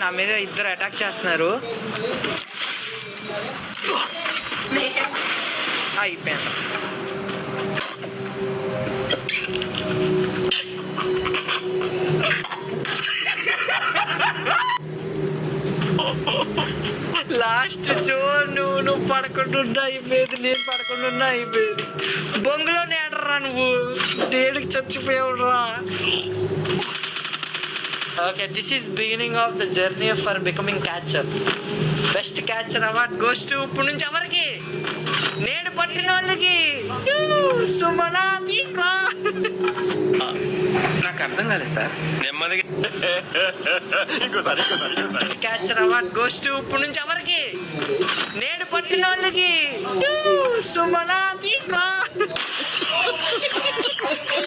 నా మీద ఇద్దరు అటాక్ చేస్తున్నారు. అయిపోయింది. లాస్ట్ చో నువ్వు పడకుండా అయిపోయేది, నేను పడకుండా అయిపోయేది. బొంగులో నేడరా నువ్వు, డేడికి చచ్చిపోయావురా. Okay, this is beginning of the journey for becoming catcher. Best catcher award goes to ఇప్పుడు నుంచి ఎవరికి? నేను పట్టిన వాళ్ళకి. సుమనా నాకు అర్థం కాలేదు సార్. నెమ్మదిగా క్యాచర్ అవార్డ్ గోస్ టు ఇప్పుడు నుంచి ఎవరికి? నేను పట్టిన వాళ్ళకి. సుమనా